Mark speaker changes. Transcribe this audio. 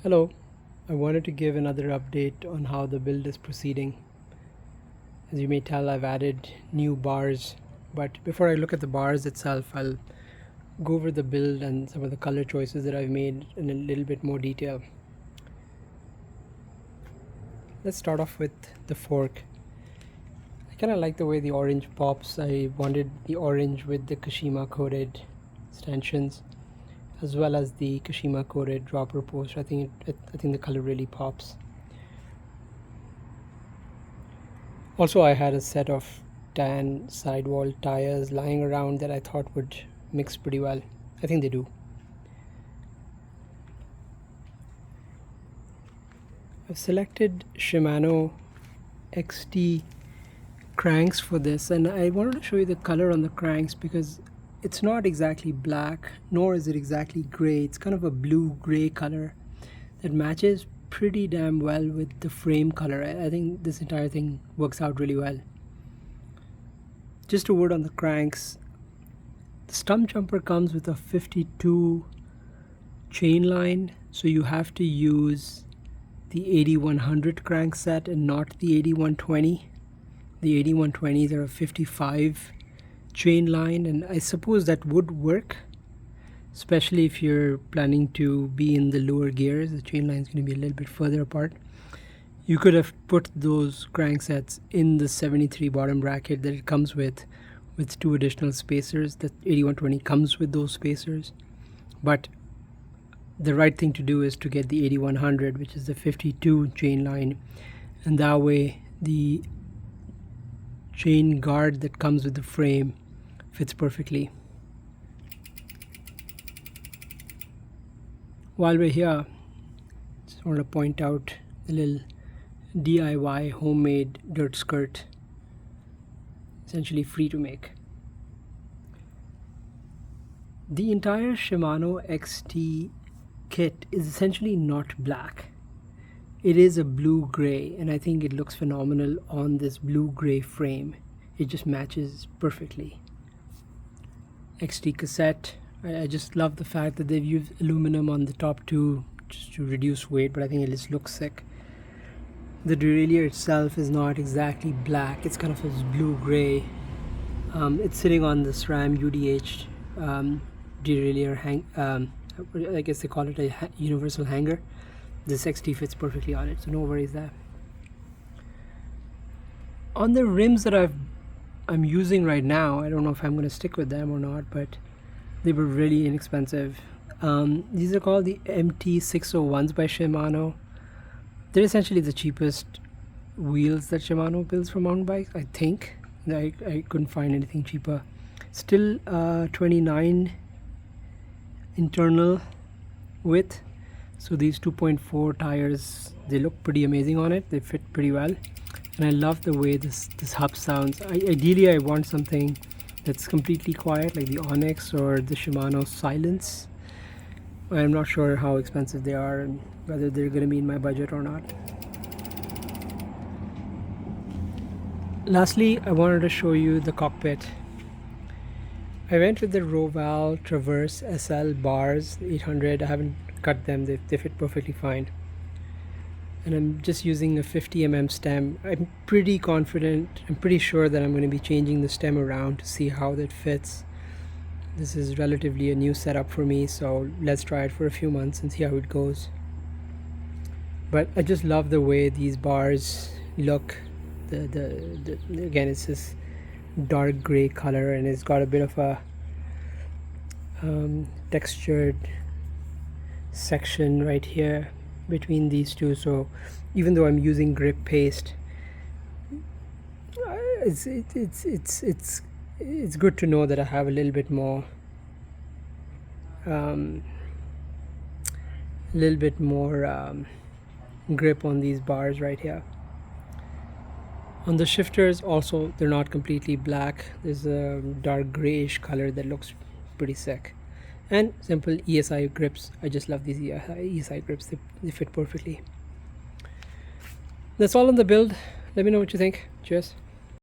Speaker 1: Hello, I wanted to give another update on how the build is proceeding. As you may tell, I've added new bars, but before I look at the bars itself, I'll go over the build and some of the color choices that I've made in a little bit more detail. Let's start off with the fork. I kind of like the way the orange pops. I wanted the orange with the Kashima coated stanchions, as well as the Kashima coated dropper post. I think the color really pops. Also, I had a set of tan sidewall tires lying around that I thought would mix pretty well. I think they do. I've selected Shimano XT cranks for this, and I wanted to show you the color on the cranks because it's not exactly black, nor is it exactly gray. It's kind of a blue-gray color that matches pretty damn well with the frame color. I think this entire thing works out really well. Just a word on the cranks. The stump jumper comes with a 52 chain line, so you have to use the 8100 crank set and not the 8120. The 8120s are a 55 chain line, and I suppose that would work, especially if you're planning to be in the lower gears. The chain line is going to be a little bit further apart. You could have put those crank sets in the 73 bottom bracket that it comes with two additional spacers. The 8120 comes with those spacers, but the right thing to do is to get the 8100, which is the 52 chain line, and that way the chain guard that comes with the frame fits perfectly. While we're here, just want to point out the little DIY homemade dirt skirt, essentially free to make. The entire Shimano XT kit is essentially not black. It is a blue-gray, and I think it looks phenomenal on this blue-gray frame. It just matches perfectly. XT cassette. I just love the fact that they've used aluminum on the top two just to reduce weight, but I think it just looks sick. The derailleur itself is not exactly black. It's kind of this blue-gray. It's sitting on the SRAM UDH derailleur I guess they call it a universal hanger. This XT fits perfectly on it, so no worries there. On the rims that I'm using right now, I don't know if I'm going to stick with them or not, but they were really inexpensive. These are called the MT601s by Shimano. They're essentially the cheapest wheels that Shimano builds for mountain bikes, I think. I couldn't find anything cheaper. Still 29 internal width. So these 2.4 tires, they look pretty amazing on it. They fit pretty well. And I love the way this hub sounds. Ideally, I want something that's completely quiet, like the Onyx or the Shimano Silence. I'm not sure how expensive they are and whether they're going to be in my budget or not. Lastly, I wanted to show you the cockpit. I went with the Roval Traverse SL bars, 800. I haven't cut them, they fit perfectly fine. And I'm just using a 50mm stem. I'm pretty confident, I'm pretty sure that I'm going to be changing the stem around to see how that fits. This is relatively a new setup for me, so let's try it for a few months and see how it goes. But I just love the way these bars look. Again, it's this dark gray color, and it's got a bit of a textured section right here between these two. So even though I'm using grip paste, it's good to know that I have a little bit more grip on these bars right here. On the shifters also, they're not completely black. There's a dark grayish color that looks pretty sick. And simple ESI grips. I just love these ESI grips. They fit perfectly. That's all on the build. Let me know what you think. Cheers.